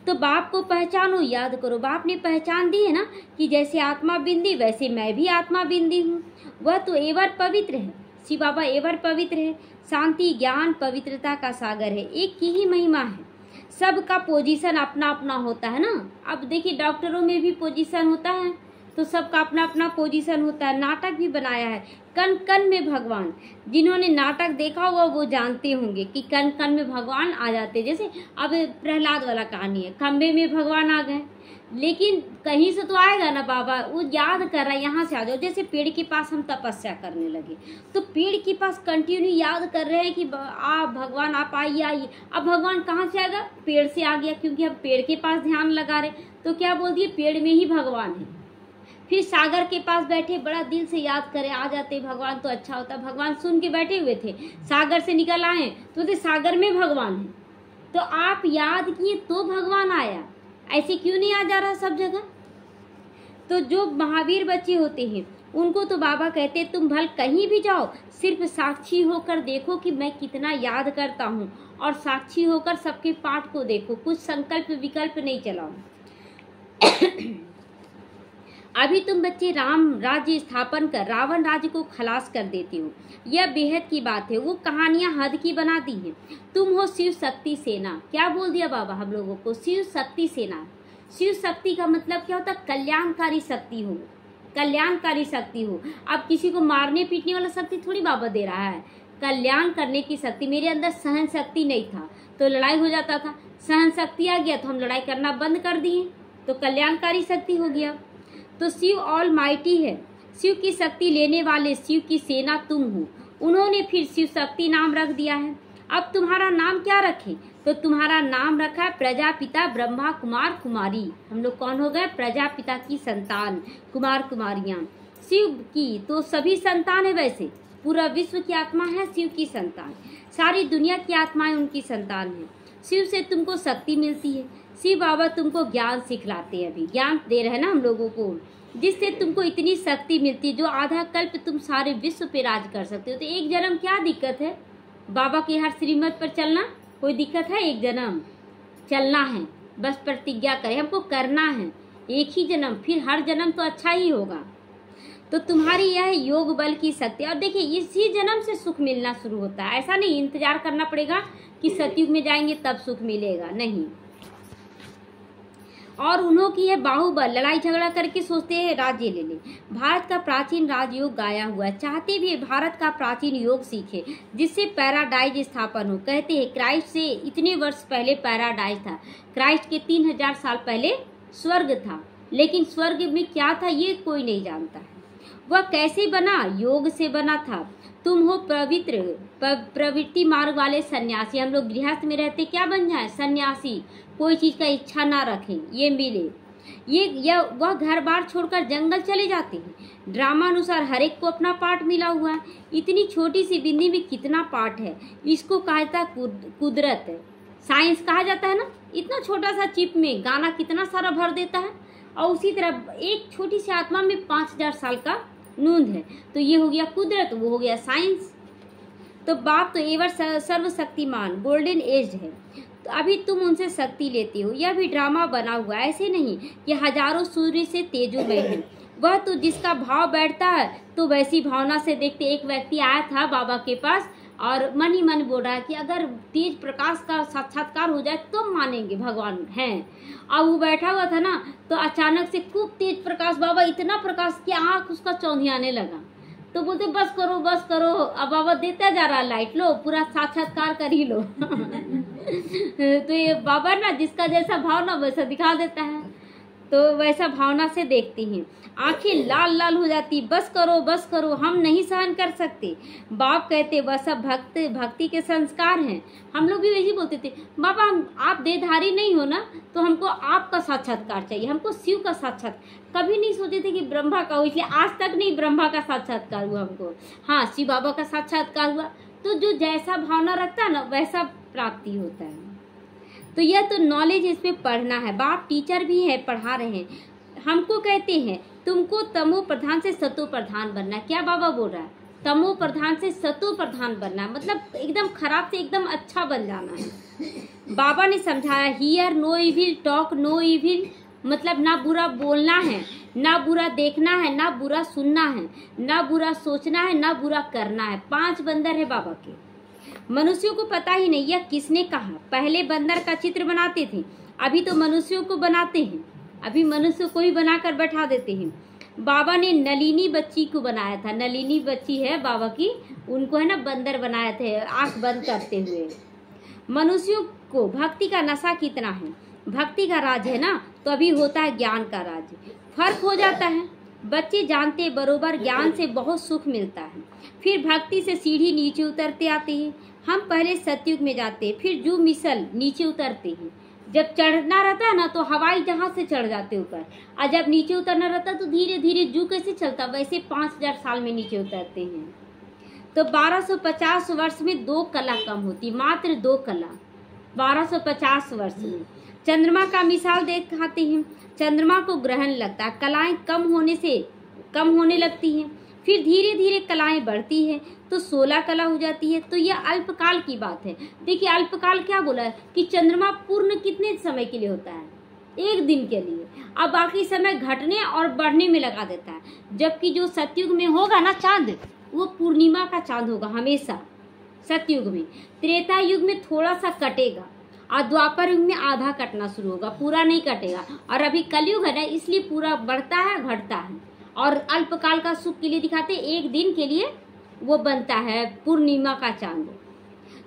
तो बाप को पहचानो, याद करो। बाप ने पहचान दी है ना कि जैसे आत्मा बिंदी वैसे मैं भी आत्मा बिंदी हूँ। वह तो एवर पवित्र है, शिव बाबा एवर पवित्र है। शांति, ज्ञान, पवित्रता का सागर है, एक की ही महिमा है। सबका पोजीशन अपना अपना होता है ना। अब देखिए डॉक्टरों में भी पोजीशन होता है, तो सबका अपना अपना पोजीशन होता है। नाटक भी बनाया है, कण कण में भगवान। जिन्होंने नाटक देखा होगा वो जानते होंगे कि कण कण में भगवान आ जाते। जैसे अब प्रहलाद वाला कहानी है, खम्बे में भगवान आ गए, लेकिन कहीं से तो आएगा ना बाबा। वो याद कर रहा है, यहाँ से आ जाओ। जैसे पेड़ के पास हम तपस्या करने लगे, तो पेड़ के पास कंटिन्यू याद कर रहे हैं कि आप भगवान, आप आइए। अब भगवान कहाँ से आएगा? पेड़ से आ गया, क्योंकि हम पेड़ के पास ध्यान लगा रहे। तो क्या बोल दिए? पेड़ में ही भगवान है। फिर सागर के पास बैठे, बड़ा दिल से याद करे, आ जाते भगवान तो अच्छा होता। भगवान सुन के बैठे हुए थे, सागर से निकल आए तो सागर में भगवान है। तो आप याद किए तो भगवान आया, ऐसे क्यों नहीं आ जा रहा सब जगह? तो जो महावीर बच्चे होते हैं उनको तो बाबा कहते हैं तुम भल कहीं भी जाओ, सिर्फ साक्षी होकर देखो कि मैं कितना याद करता हूँ, और साक्षी होकर सबके पाठ को देखो, कुछ संकल्प विकल्प नहीं चलाओ। अभी तुम बच्चे राम राज्य स्थापन कर रावण राज्य को खलास कर देते हो, यह बेहद की बात है। वो कहानियां हद की बना दी हैं। तुम हो शिव शक्ति सेना। क्या बोल दिया बाबा हम लोगों को? शिव शक्ति सेना। शिव शक्ति का मतलब क्या होता है? कल्याणकारी शक्ति हो, कल्याणकारी शक्ति हो। अब किसी को मारने पीटने वाला शक्ति थोड़ी बाबा दे रहा है, कल्याण करने की शक्ति। मेरे अंदर सहन शक्ति नहीं था तो लड़ाई हो जाता था, सहन शक्ति आ गया तो हम लड़ाई करना बंद कर दिए, तो कल्याणकारी शक्ति हो गया। तो शिव ऑल माइटी है, शिव की शक्ति लेने वाले, शिव की सेना तुम हो। उन्होंने फिर शिव शक्ति नाम रख दिया है। अब तुम्हारा नाम क्या रखे? तो तुम्हारा नाम रखा है प्रजापिता ब्रह्मा कुमार कुमारी। हम लोग कौन हो गए? प्रजापिता की संतान, कुमार कुमारियां। शिव की तो सभी संतान है, वैसे पूरा विश्व की आत्मा है शिव की संतान, सारी दुनिया की आत्माएं उनकी संतान है। शिव से तुमको शक्ति मिलती है। शिव बाबा तुमको ज्ञान सिखलाते हैं, अभी ज्ञान दे रहे हैं ना हम लोगों को, जिससे तुमको इतनी शक्ति मिलती है जो आधा कल्प तुम सारे विश्व पे राज कर सकते हो। तो एक जन्म क्या दिक्कत है? बाबा के हर श्रीमत पर चलना कोई दिक्कत है? एक जन्म चलना है, बस प्रतिज्ञा करें, हमको करना है एक ही जन्म, फिर हर जन्म तो अच्छा ही होगा। तो तुम्हारी यह योग बल की शक्ति। और देखिए इसी जन्म से सुख मिलना शुरू होता है, ऐसा नहीं इंतजार करना पड़ेगा कि सतयुग में जाएंगे तब सुख मिलेगा, नहीं। और उन्हों की है बाहुबल, लड़ाई झगड़ा करके सोचते हैं राज्य ले ले। भारत का प्राचीन राजयोग गाया हुआ है, चाहते भी भारत का प्राचीन योग सीखे जिससे पैराडाइज स्थापन हो। कहते हैं क्राइस्ट से इतने वर्ष पहले पैराडाइज था, क्राइस्ट के 3000 साल पहले स्वर्ग था, लेकिन स्वर्ग में क्या था ये कोई नहीं जानता है। वह कैसे बना? योग से बना था। तुम हो पवित्र प्रवृत्ति मार्ग वाले सन्यासी। हम लोग गृहस्थ में रहते क्या बन जाए? सन्यासी, कोई चीज का इच्छा ना रखें, ये मिले। वह घर बार छोड़कर जंगल चले जाते हैं। ड्रामा अनुसार हर एक को अपना पार्ट मिला हुआ है। इतनी छोटी सी बिंदी में कितना पार्ट है, इसको कहा जाता है कुदरत है, साइंस कहा जाता है ना। इतना छोटा सा चिप में गाना कितना सारा भर देता है। और उसी तरह एक छोटी सी आत्मा में 5000 साल का नूंद है। तो ये हो गया कुदरत, वो हो गया साइंस। तो बाप तो एवर सर्वशक्तिमान गोल्डन एज है, तो अभी तुम उनसे शक्ति लेते हो। यह भी ड्रामा बना हुआ, ऐसे नहीं कि हजारों सूर्य से तेजोमय है। वह तो जिसका भाव बैठता है तो वैसी भावना से देखते। एक व्यक्ति आया था बाबा के पास और मन ही मन बोल रहा है कि अगर तेज प्रकाश का साक्षात्कार हो जाए तो मानेंगे भगवान हैं। अब वो बैठा हुआ था ना, तो अचानक से खूब तेज प्रकाश, बाबा इतना प्रकाश कि आँख उसका चौंधियाने लगा। तो बोलते बस करो बस करो। अब बाबा देता जा रहा लाइट, लो पूरा साक्षात्कार कर ही लो। तो ये बाबा ना जिसका जैसा भाव ना वैसा दिखा देता है, तो वैसा भावना से देखती हैं। आंखें लाल लाल हो जाती, बस करो, हम नहीं सहन कर सकते। बाप कहते वह सब भक्ति के संस्कार हैं। हम लोग भी वही बोलते थे, बाबा आप देहधारी नहीं हो ना, तो हमको आपका साक्षात्कार चाहिए, हमको शिव का साक्षात्कार। कभी नहीं सोचे थे कि ब्रह्मा का हो, इसलिए आज तक नहीं ब्रह्मा का साक्षात्कार हुआ हमको। हाँ, शिव बाबा का साक्षात्कार हुआ। तो जो जैसा भावना रखता है ना वैसा प्राप्ति होता है। तो यह तो नॉलेज इसमें पढ़ना है। बाप टीचर भी है, पढ़ा रहे हैं। हमको कहते हैं तुमको तमो प्रधान से सतो प्रधान बनना है। क्या बाबा बोल रहा है? तमो प्रधान से सतो प्रधान बनना है, मतलब एकदम खराब से एकदम अच्छा बन जाना है। बाबा ने समझाया hear no evil talk no evil, मतलब ना बुरा बोलना है, ना बुरा देखना है, ना बुरा सुनना है, ना बुरा सोचना है, ना बुरा करना है। 5 बंदर है बाबा के। मनुष्यों को पता ही नहीं यह किसने कहा। पहले बंदर का चित्र बनाते थे, अभी तो मनुष्यों को बनाते हैं, अभी मनुष्य को ही बनाकर बैठा देते हैं। बाबा ने नलिनी बच्ची को बनाया था, नलिनी बच्ची है बाबा की, उनको है ना बंदर बनाए थे आंख बंद करते हुए। मनुष्यों को भक्ति का नशा कितना है, भक्ति का राज है ना, तो अभी होता है ज्ञान का राज। फर्क हो जाता है। बच्चे जानते बरोबर ज्ञान से बहुत सुख मिलता है, फिर भक्ति से सीढ़ी नीचे उतरते आते हैं। हम पहले सतयुग में जाते हैं, फिर जू मिसल नीचे उतरते हैं। जब चढ़ना रहता है ना तो हवाई जहाज से चढ़ जाते ऊपर, और जब नीचे उतरना रहता है तो धीरे धीरे जू कैसे चलता वैसे 5000 साल में नीचे उतरते हैं। तो 1250 वर्ष में 2 कला कम होती, मात्र 2 कला 1250 वर्ष में। चंद्रमा का मिसाल दिखाते हैं। चंद्रमा को ग्रहण लगता है, कलाएं कम होने लगती हैं, फिर धीरे धीरे कलाएं बढ़ती हैं तो 16 कला हो जाती है। तो यह अल्पकाल की बात है। देखिए अल्पकाल क्या बोला है कि चंद्रमा पूर्ण कितने समय के लिए होता है? 1 दिन के लिए, अब बाकी समय घटने और बढ़ने में लगा देता है। जबकि जो सतयुग में होगा ना चांद, वो पूर्णिमा का चांद होगा हमेशा सतयुग में। त्रेता युग में थोड़ा सा कटेगा और द्वापर युग में आधा कटना शुरू होगा, पूरा नहीं कटेगा। और अभी कलयुग है ना, इसलिए पूरा बढ़ता है घटता है। और अल्पकाल का सुख के लिए दिखाते 1 दिन के लिए वो बनता है पूर्णिमा का चांद।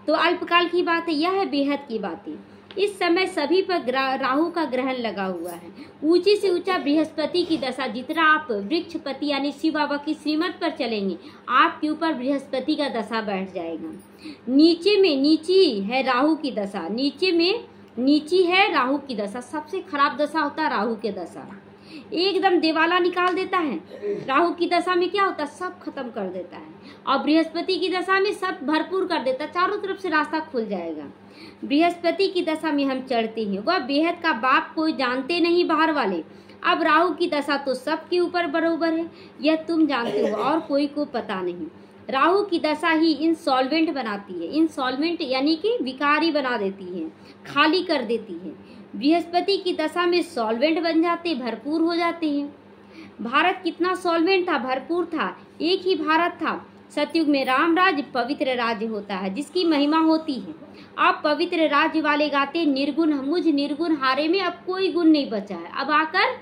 तो अल्पकाल की बात है, यह है बेहद की बातें। इस समय सभी पर राहु का ग्रहण लगा हुआ है। ऊंची से ऊंचा बृहस्पति की दशा, जितना आप वृक्षपति यानी शिव बाबा की श्रीमत पर चलेंगे आपके ऊपर बृहस्पति का दशा बैठ जाएगा। नीचे में नीची है राहु की दशा, नीचे में नीची है राहु की दशा। सबसे खराब दशा होता है राहु के दशा, एकदम दिवाला निकाल देता है। राहु की दशा में क्या होता है? सब खत्म कर देता है। और बृहस्पति की दशा में सब भरपूर कर देता है, चारों तरफ से रास्ता खुल जाएगा। बृहस्पति की दशा में हम चढ़ते हैं, वह बेहद का बाप कोई जानते नहीं बाहर वाले। अब राहु की दशा तो सबके ऊपर बरोबर है, यह तुम जानते हो और कोई को पता नहीं। राहु की दशा ही इंसॉल्वेंट बनाती है, इंसॉल्वेंट यानी कि विकारी बना देती है, खाली कर देती है। बृहस्पति की दशा में सॉल्वेंट बन जाते, भरपूर हो जाते हैं। भारत कितना सॉल्वेंट था, भरपूर था, एक ही भारत था। सतयुग में राम राज्य पवित्र राज्य होता है जिसकी महिमा होती है। अब पवित्र राज्य वाले गाते निर्गुण मुझ निर्गुण हारे में अब कोई गुण नहीं बचा है, अब आकर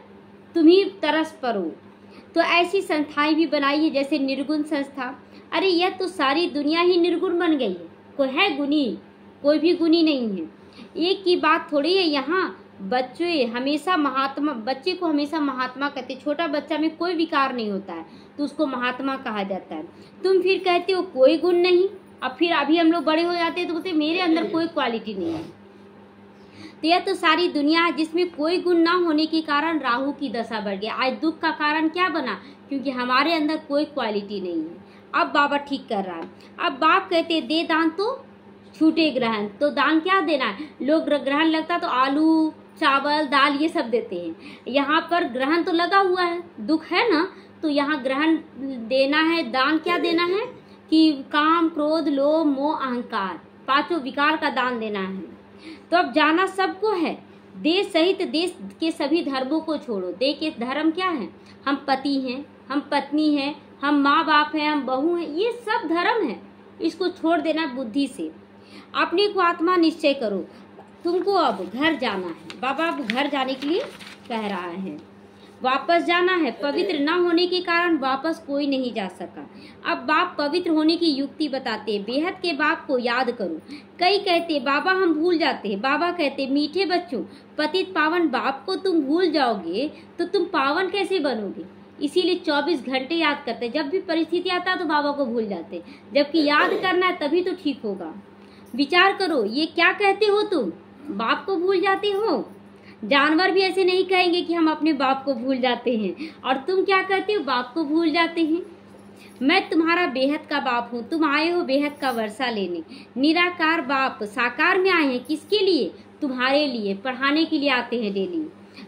तुम ही तरस परो। तो ऐसी संस्थाएं भी बनाई है जैसे निर्गुण संस्था। अरे यह तो सारी दुनिया ही निर्गुण बन गई है, कोई है गुणी? कोई भी गुणी नहीं है। एक की बात थोड़ी है, यहाँ बच्चे को हमेशा महात्मा कहते। छोटा बच्चा में कोई विकार नहीं होता है तो उसको महात्मा कहा जाता है। तुम फिर कहते हो कोई गुण नहीं, अब फिर अभी हम लोग बड़े हो जाते हैं तो बोलते मेरे अंदर कोई क्वालिटी नहीं है। तो यह तो सारी दुनिया है जिसमें कोई गुण ना होने के कारण राहु की दशा बढ़ गई। आज दुख का कारण क्या बना? क्योंकि हमारे अंदर कोई क्वालिटी नहीं है। अब बाबा ठीक कर रहा है। अब बाप कहते दे दान तो छूटे ग्रहण। तो दान क्या देना है? लोग ग्रहण लगता तो आलू चावल दाल ये सब देते हैं, यहाँ पर ग्रहण तो लगा हुआ है, दुख है ना, तो यहाँ ग्रहण देना है। दान क्या देना है कि काम क्रोध लोभ मोह अहंकार पांचों विकार का दान देना है। तो अब जाना सबको है, देश सहित देश के सभी धर्मों को छोड़ो। देश के धर्म क्या है? हम पति हैं, हम पत्नी हैं, हम माँ बाप हैं, हम बहू हैं, ये सब धर्म है। इसको छोड़ देना बुद्धि से। अपने को आत्मा निश्चय करो। तुमको अब घर जाना है, बाबा अब घर जाने के लिए कह रहा है, वापस जाना है। पवित्र न होने के कारण वापस कोई नहीं जा सका। अब बाप पवित्र होने की युक्ति बताते, बेहद के बाप को याद करो। कई कहते बाबा हम भूल जाते हैं। बाबा कहते मीठे बच्चों, पतित पावन बाप को तुम भूल जाओगे तो तुम पावन कैसे बनोगे? इसीलिए 24 घंटे याद करते। जब भी परिस्थिति आता है तो बाबा को भूल जाते, जबकि याद करना है तभी तो ठीक होगा। विचार करो, ये क्या कहते हो तुम? बाप को भूल जाते हो? जानवर भी ऐसे नहीं कहेंगे कि हम अपने बाप को भूल जाते हैं, और तुम क्या कहते हो? बाप को भूल जाते हैं। मैं तुम्हारा बेहद का बाप हूँ, तुम आए हो बेहद का वर्षा लेने। निराकार बाप साकार में आए हैं, किसके लिए? तुम्हारे लिए, पढ़ाने के लिए आते हैं डेली।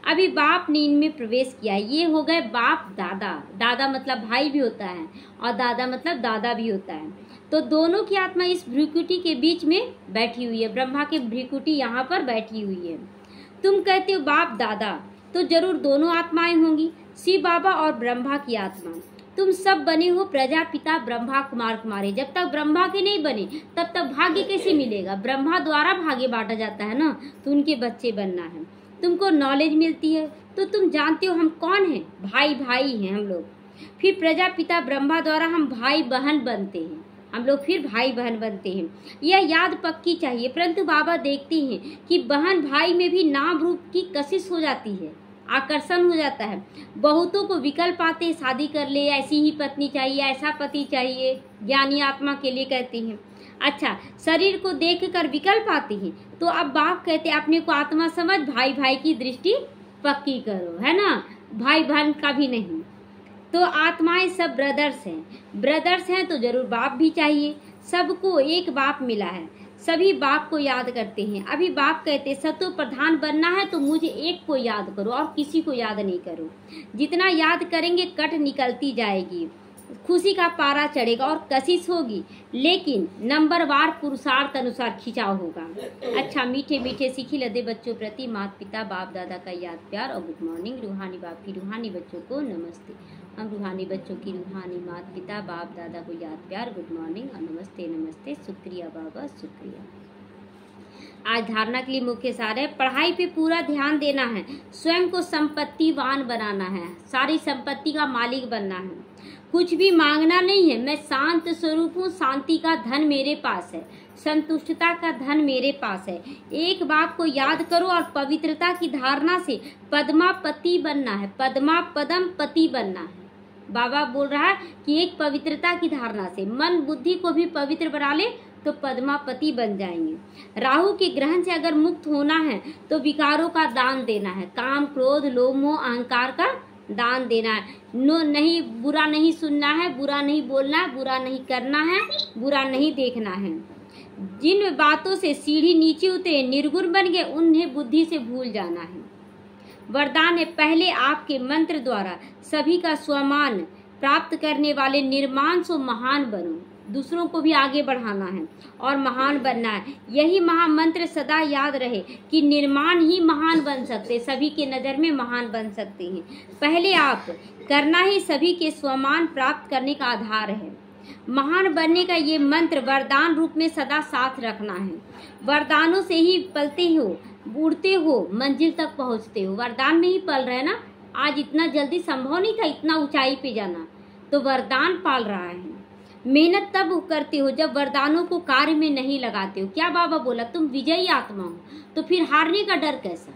अभी बाप नींद में प्रवेश किया। ये हो गए बाप दादा। दादा मतलब भाई भी होता है और दादा मतलब दादा भी होता है। तो दोनों की आत्मा इस भ्रिकुटी के बीच में बैठी हुई है। ब्रह्मा की भ्रिकुटी यहाँ पर बैठी हुई है। तुम कहते हो बाप दादा, तो जरूर दोनों आत्माएं होंगी, शिव बाबा और ब्रह्मा की आत्मा। तुम सब बने हो प्रजापिता ब्रह्मा कुमार कुमारी। जब तक ब्रह्मा के नहीं बने तब तक भाग्य कैसे मिलेगा? ब्रह्मा द्वारा भाग्य बांटा जाता है ना, तो उनके बच्चे बनना है। तुमको नॉलेज मिलती है तो तुम जानते हो हम कौन हैं। भाई भाई हैं हम लोग। फिर प्रजापिता ब्रह्मा द्वारा हम भाई बहन बनते हैं। हम लोग फिर भाई बहन बनते हैं। यह याद पक्की चाहिए। परंतु बाबा देखते हैं कि बहन भाई में भी नाम रूप की कशिश हो जाती है, आकर्षण हो जाता है। बहुतों को विकल्प आते हैं, शादी कर ले, ऐसी ही पत्नी चाहिए, ऐसा पति चाहिए। ज्ञानी आत्मा के लिए कहते हैं। अच्छा, शरीर को देखकर विकल्प आते हैं। तो अब बाप कहते हैं अपने को आत्मा समझ, भाई भाई की दृष्टि पक्की करो, है ना, भाई बहन का भी नहीं। तो आत्माएं सब ब्रदर्स हैं। ब्रदर्स हैं तो जरूर बाप भी चाहिए। सबको एक बाप मिला है, सभी बाप को याद करते हैं। अभी बाप कहते सतो प्रधान बनना है तो मुझे एक को याद करो और किसी को याद नहीं करो। जितना याद करेंगे कट निकलती जाएगी, खुशी का पारा चढ़ेगा और कशिश होगी, लेकिन नंबरवार पुरुषार्थ अनुसार खिंचाव होगा। अच्छा, मीठे मीठे सीखी लदे बच्चों प्रति माता पिता बाप दादा का याद प्यार और गुड मॉर्निंग। रूहानी बाप की रूहानी बच्चों को नमस्ते। हम रूहानी बच्चों की रूहानी माता पिता बाप दादा को याद प्यार गुड मॉर्निंग और नमस्ते नमस्ते। शुक्रिया बाबा, शुक्रिया। आज धारणा के लिए मुख्य सार है, पढ़ाई पे पूरा ध्यान देना है, स्वयं को संपत्तिवान बनाना है, सारी संपत्ति का मालिक बनना है, कुछ भी मांगना नहीं है। मैं शांत स्वरूप हूँ, शांति का धन मेरे पास है, संतुष्टता का धन मेरे पास है। एक बाप को याद करो और पवित्रता की धारणा से पद्मापति बनना है, पद्मा पदम पति बनना है। बाबा बोल रहा है कि एक पवित्रता की धारणा से मन बुद्धि को भी पवित्र बना ले तो पद्मापति बन जाएंगे। राहु के ग्रहण से अगर मुक्त होना है तो विकारों का दान देना है, काम क्रोध लोभ मोह अहंकार का दान देना है। नहीं, बुरा नहीं सुनना है, बुरा नहीं बोलना है, बुरा नहीं करना है, बुरा नहीं देखना है। जिन बातों से सीढ़ी नीचे उतरे निर्गुण बन गए उन्हें बुद्धि से भूल जाना है। वरदान है, पहले आपके मंत्र द्वारा सभी का स्वमान प्राप्त करने वाले निर्माण सो महान बनो। दूसरों को भी आगे बढ़ाना है और महान बनना है। यही महामंत्र सदा याद रहे कि निर्माण ही महान बन सकते, सभी के नज़र में महान बन सकते हैं। पहले आप करना ही सभी के स्वमान प्राप्त करने का आधार है। महान बनने का ये मंत्र वरदान रूप में सदा साथ रखना है। वरदानों से ही पलते हो, उड़ते हो, मंजिल तक पहुंचते हो। वरदान में ही पल रहे ना। आज इतना जल्दी संभव नहीं था इतना ऊंचाई पे जाना, तो वरदान पाल रहा है। मेहनत तब करते हो जब वरदानों को कार्य में नहीं लगाते हो। क्या बाबा बोला, तुम विजयी आत्मा हो, तो फिर हारने का डर कैसा,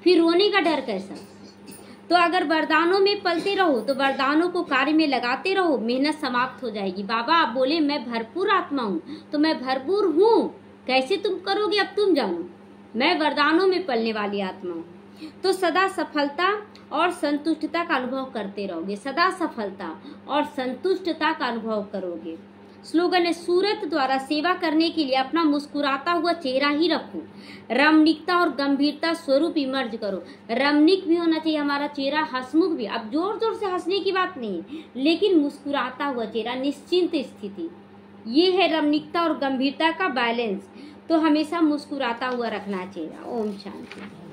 फिर रोने का डर कैसा। तो अगर वरदानों में पलते रहो तो वरदानों को कार्य में लगाते रहो, मेहनत समाप्त हो जाएगी। बाबा आप बोले मैं भरपूर आत्मा हूँ, तो मैं भरपूर हूँ, कैसे तुम करोगे अब तुम जानो। मैं वरदानों में पलने वाली आत्मा हूँ। तो सदा सफलता और संतुष्टता का अनुभव करते रहोगे, सदा सफलता और संतुष्टता का अनुभव करोगे। स्लोगन है, सूरत द्वारा सेवा करने के लिए अपना मुस्कुराता हुआ चेहरा ही रखो। रमणीकता और गंभीरता स्वरूप इमर्ज करो। रमणीक भी होना चाहिए हमारा चेहरा, हंसमुख भी। अब जोर जोर से हंसने की बात नहीं है, लेकिन मुस्कुराता हुआ चेहरा, निश्चिंत स्थिति, ये है रमणीकता और गंभीरता का बैलेंस। तो हमेशा मुस्कुराता हुआ रखना चेहरा। ओम शांति।